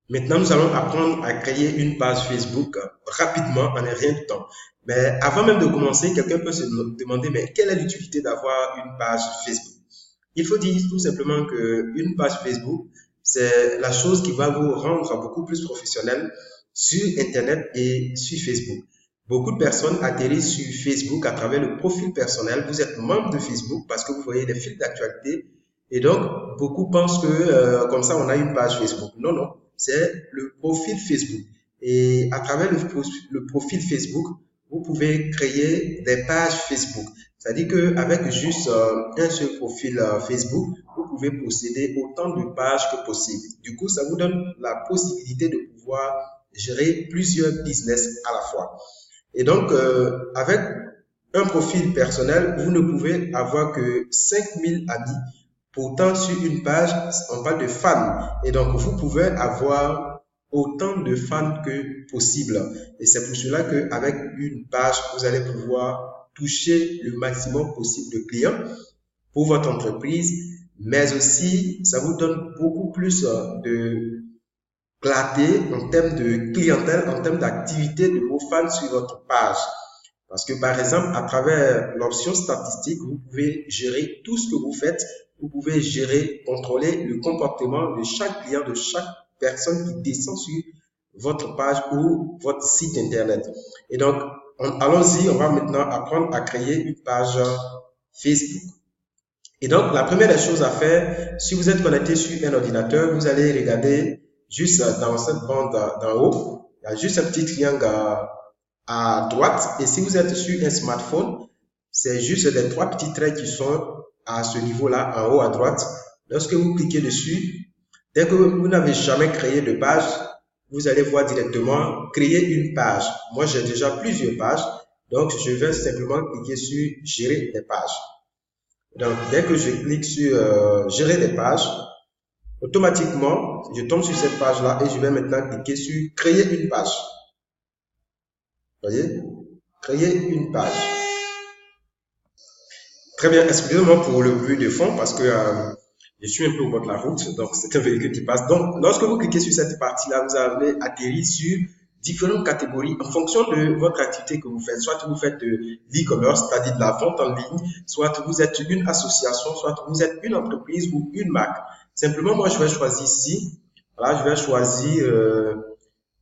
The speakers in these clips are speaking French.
Maintenant, nous allons apprendre à créer une page Facebook rapidement, en un rien de temps. Mais avant même de commencer, quelqu'un peut se demander, mais quelle est l'utilité d'avoir une page Facebook? Il faut dire tout simplement qu'une page Facebook, c'est la chose qui va vous rendre beaucoup plus professionnel sur Internet et sur Facebook. Beaucoup de personnes atterrissent sur Facebook à travers le profil personnel. Vous êtes membre de Facebook parce que vous voyez des fils d'actualité et donc beaucoup pensent que comme ça on a une page Facebook. Non, non, c'est le profil Facebook. Et à travers le profil Facebook, vous pouvez créer des pages Facebook. C'est-à-dire qu'avec juste un seul profil Facebook, vous pouvez posséder autant de pages que possible. Du coup, ça vous donne la possibilité de pouvoir gérer plusieurs business à la fois. Et donc, avec un profil personnel, vous ne pouvez avoir que 5000 amis. Pourtant, sur une page, on parle de fans. Et donc, vous pouvez avoir autant de fans que possible. Et c'est pour cela qu'avec une page, vous allez pouvoir toucher le maximum possible de clients pour votre entreprise, mais aussi, ça vous donne beaucoup plus de clarté en termes de clientèle, en termes d'activité de vos fans sur votre page. Parce que par exemple, à travers l'option statistique, vous pouvez gérer tout ce que vous faites. Vous pouvez gérer, contrôler le comportement de chaque client, de chaque personne qui descend sur votre page ou votre site internet. Et donc, allons-y, on va maintenant apprendre à créer une page Facebook. Et donc, la première des choses à faire, si vous êtes connecté sur un ordinateur, vous allez regarder juste dans cette bande d'en haut, il y a juste un petit triangle à droite. Et si vous êtes sur un smartphone, c'est juste les trois petits traits qui sont à ce niveau-là, en haut à droite. Lorsque vous cliquez dessus, dès que vous n'avez jamais créé de page, vous allez voir directement créer une page. Moi, j'ai déjà plusieurs pages, donc je vais simplement cliquer sur gérer des pages. Donc, dès que je clique sur gérer des pages, automatiquement, je tombe sur cette page-là et je vais maintenant cliquer sur créer une page. Voyez? Créer une page. Très bien, excusez-moi pour le bruit de fond parce que je suis un peu au bord de la route, donc c'est un véhicule qui passe. Donc, lorsque vous cliquez sur cette partie-là, vous allez atterrir sur différentes catégories en fonction de votre activité que vous faites. Soit vous faites de l'e-commerce, c'est-à-dire de la vente en ligne, soit vous êtes une association, soit vous êtes une entreprise ou une marque. Simplement, moi, je vais choisir ici, voilà, je vais choisir,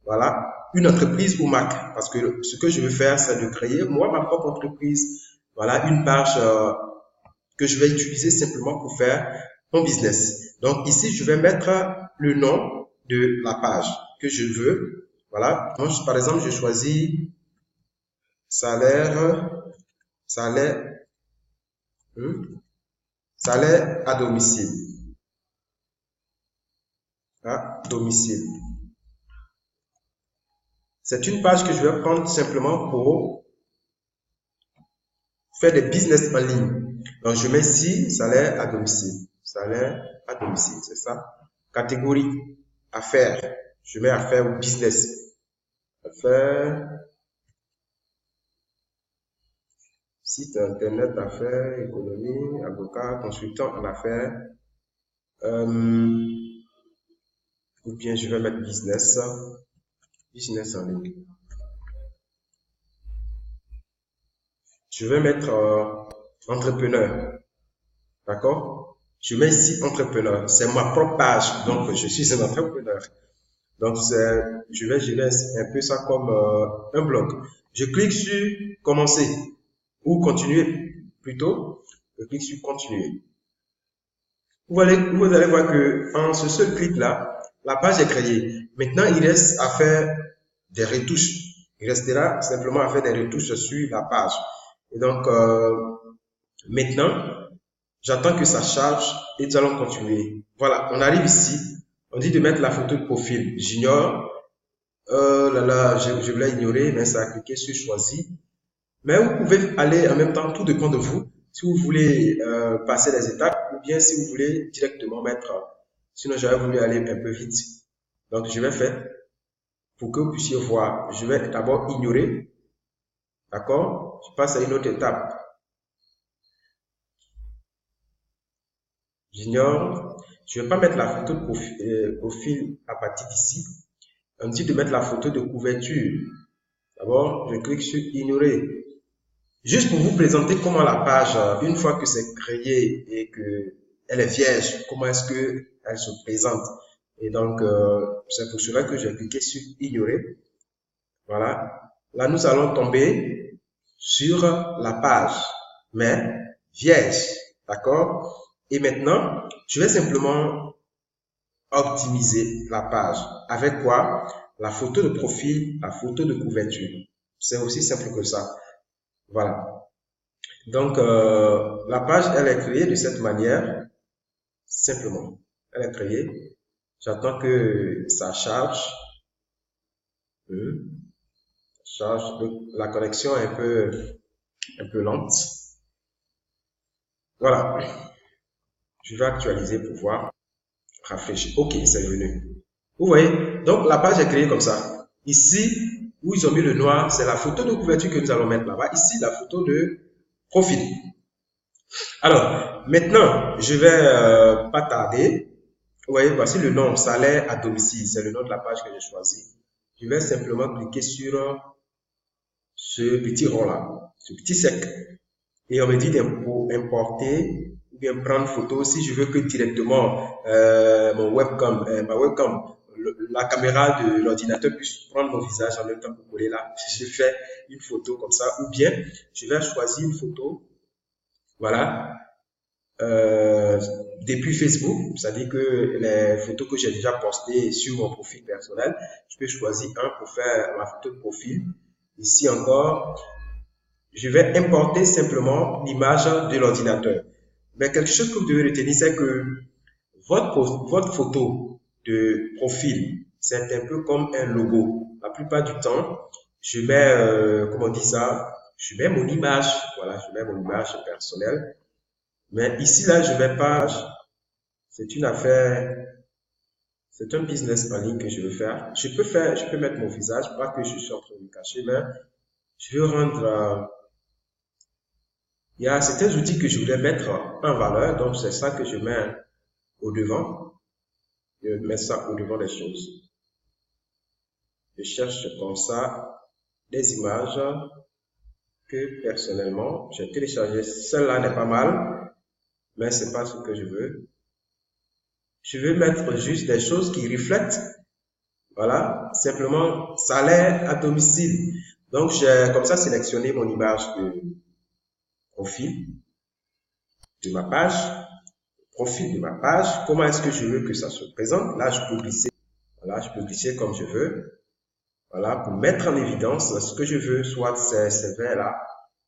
voilà, une entreprise ou marque parce que ce que je veux faire, c'est de créer, moi, ma propre entreprise. Voilà, une page que je vais utiliser simplement pour faire mon business. Donc ici, je vais mettre le nom de la page que je veux. Voilà. Donc, par exemple, je choisis salaire, salaire, salaire à domicile. À domicile. C'est une page que je vais prendre simplement pour faire des business en ligne. Donc, je mets ici salaire à domicile. Salaire à domicile, c'est ça. Catégorie affaires. Je mets affaires ou business. Affaires, site internet affaires, économie, avocat, consultant en affaires. Ou bien je vais mettre business, business en ligne. Je vais mettre entrepreneur. D'accord? Je mets ici entrepreneur. C'est ma propre page. Donc, je suis un entrepreneur. Donc, je vais gérer un peu ça comme un blog. Je clique sur commencer ou continuer plutôt. Je clique sur continuer. Vous allez voir que en ce seul clic-là, la page est créée. Maintenant, il reste à faire des retouches. Il restera simplement à faire des retouches sur la page. Et donc, maintenant, j'attends que ça charge et nous allons continuer. Voilà, on arrive ici. On dit de mettre la photo de profil. J'ignore. Je voulais ignorer, mais ça a cliqué sur choisir. Mais vous pouvez aller en même temps, tout dépend de vous. Si vous voulez passer les étapes ou bien si vous voulez directement mettre. Sinon, j'aurais voulu aller un peu vite. Donc, je vais faire pour que vous puissiez voir. Je vais d'abord ignorer. D'accord? Je passe à une autre étape. J'ignore. Je ne vais pas mettre la photo de profil à partir d'ici. On me dit de mettre la photo de couverture. D'abord, je clique sur ignorer. Juste pour vous présenter comment la page, une fois que c'est créé et que elle est vierge, comment est-ce que elle se présente. Et donc, c'est pour cela que j'ai cliqué sur ignorer. Voilà. Là, nous allons tomber sur la page, mais vierge. D'accord? Et maintenant, je vais simplement optimiser la page. Avec quoi? La photo de profil, la photo de couverture. C'est aussi simple que ça. Voilà. Donc, la page, elle est créée de cette manière, simplement. Elle est créée. J'attends que ça charge. La connexion est un peu lente. Voilà. Je vais actualiser pour voir. Rafraîchir. OK, c'est venu. Vous voyez? Donc, la page est créée comme ça. Ici, où ils ont mis le noir, c'est la photo de couverture que nous allons mettre là-bas. Ici, la photo de profil. Alors, maintenant, je vais pas tarder. Vous voyez, voici le nom, salaire à domicile. C'est le nom de la page que j'ai choisi. Je vais simplement cliquer sur ce petit rond-là, ce petit sec. Et on me dit d'importer ou bien prendre photo si je veux que directement mon webcam, ma webcam, la caméra de l'ordinateur puisse prendre mon visage en même temps pour coller là. Je fais une photo comme ça. Ou bien, je vais choisir une photo, voilà, depuis Facebook, c'est-à-dire que les photos que j'ai déjà postées sur mon profil personnel, je peux choisir un pour faire ma photo de profil. Ici encore, je vais importer simplement l'image de l'ordinateur. Mais quelque chose que vous devez retenir, c'est que votre photo de profil, c'est un peu comme un logo. La plupart du temps, je mets, comment on dit ça, je mets mon image, voilà, je mets mon image personnelle. Mais ici, là, je vais pas, c'est une affaire, c'est un business en ligne que je veux faire. Je peux mettre mon visage, pas que je suis en train de me cacher, mais je veux rendre, il y a certains outils que je voulais mettre en valeur, donc c'est ça que je mets au devant. Je mets ça au devant des choses. Je cherche comme ça des images que personnellement j'ai téléchargées. Celle-là n'est pas mal, mais c'est pas ce que je veux. Je veux mettre juste des choses qui reflètent, voilà, simplement salaire à domicile. Donc j'ai comme ça sélectionné mon image de profil de ma page. Profil de ma page, comment est-ce que je veux que ça se présente. Là, je peux glisser, voilà, je peux glisser comme je veux, voilà, pour mettre en évidence ce que je veux, soit ces vers-là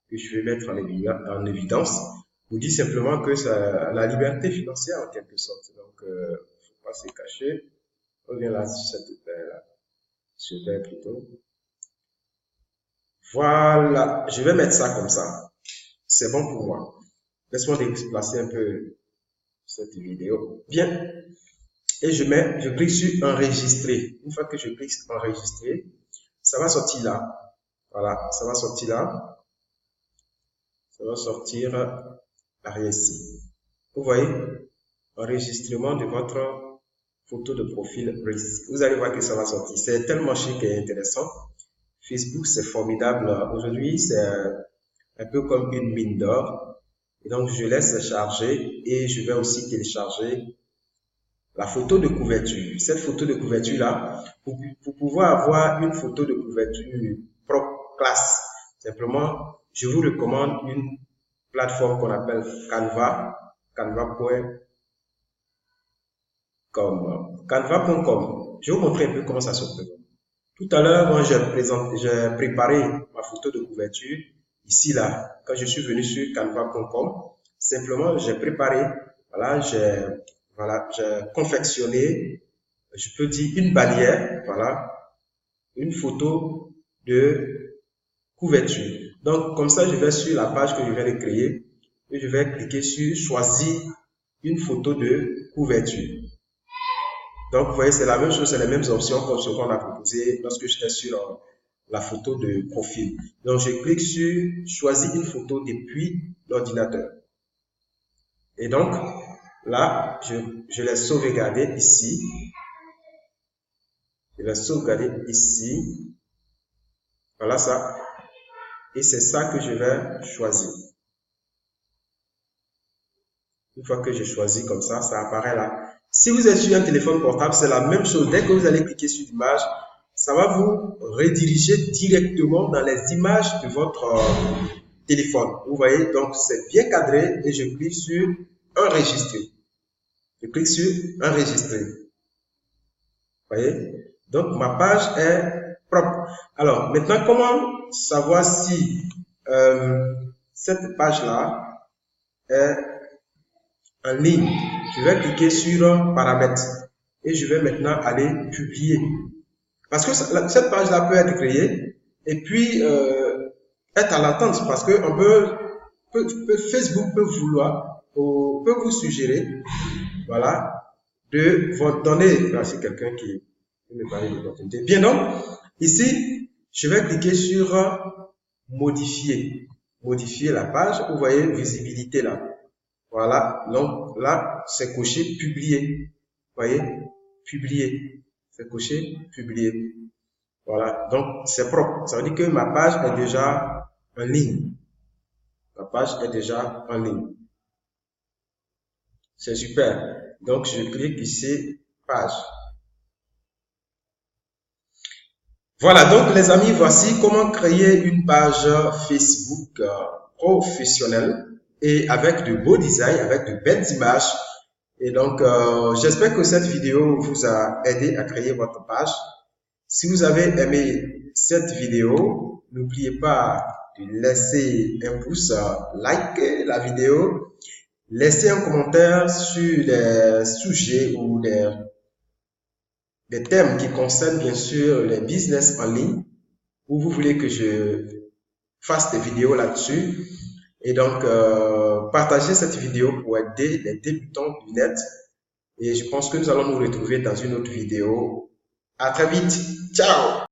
que je vais mettre en évidence, pour dire simplement que c'est la liberté financière en quelque sorte. Donc, faut pas se cacher. On vient là sur cette vers-là, ce vers plutôt. Voilà, je vais mettre ça comme ça. C'est bon pour moi. Laisse-moi déplacer un peu cette vidéo. Bien. Et je clique sur enregistrer. Une fois que je clique sur enregistrer, ça va sortir là. Voilà, ça va sortir là. Ça va sortir arrière ici. Vous voyez, enregistrement de votre photo de profil. Vous allez voir que ça va sortir. C'est tellement chic et intéressant. Facebook, c'est formidable. Aujourd'hui, c'est un peu comme une mine d'or. Et donc, je laisse charger et je vais aussi télécharger la photo de couverture. Cette photo de couverture-là, pour pouvoir avoir une photo de couverture propre, classe, simplement, je vous recommande une plateforme qu'on appelle Canva, canva.com. Canva.com. Je vais vous montrer un peu comment ça se présente. Tout à l'heure, moi, j'ai préparé ma photo de couverture. Ici, là, quand je suis venu sur canva.com, simplement, j'ai préparé, voilà, j'ai confectionné, je peux dire une bannière, voilà, une photo de couverture. Donc, comme ça, je vais sur la page que je viens de créer et je vais cliquer sur choisir une photo de couverture. Donc, vous voyez, c'est la même chose, c'est les mêmes options comme ce qu'on a proposé lorsque j'étais sur la photo de profil. Donc, je clique sur choisir une photo depuis l'ordinateur. Et donc, Là, je l'ai sauvegardé ici. Je vais sauvegarder ici. Voilà ça. Et c'est ça que je vais choisir. Une fois que j'ai choisi comme ça apparaît là. Si vous êtes sur un téléphone portable, c'est la même chose. Dès que vous allez cliquer sur l'image, ça va vous rediriger directement dans les images de votre téléphone. Vous voyez, donc c'est bien cadré et je clique sur enregistrer. Je clique sur enregistrer. Vous voyez, donc ma page est propre. Alors maintenant, comment savoir si cette page-là est en ligne? Je vais cliquer sur paramètres et je vais maintenant aller publier. Parce que cette page-là peut être créée et puis être à l'attente parce que Facebook peut vous suggérer, voilà, de vous donner. Là, c'est quelqu'un qui me parle de l'opportunité. Bien donc, ici, je vais cliquer sur modifier. Modifier la page. Vous voyez visibilité là. Voilà, donc là, c'est coché publier. Vous voyez, publier. C'est coché publier. Voilà, donc c'est propre. Ça veut dire que ma page est déjà en ligne. Ma page est déjà en ligne. C'est super. Donc je clique ici, page. Voilà, donc les amis, voici comment créer une page Facebook professionnelle et avec de beaux designs, avec de belles images. Et donc, j'espère que cette vidéo vous a aidé à créer votre page. Si vous avez aimé cette vidéo, n'oubliez pas de laisser un pouce, like la vidéo, laissez un commentaire sur les sujets ou les thèmes qui concernent bien sûr les business en ligne, où vous voulez que je fasse des vidéos là-dessus. Et donc, partagez cette vidéo pour aider les débutants du net. Et je pense que nous allons nous retrouver dans une autre vidéo. À très vite. Ciao!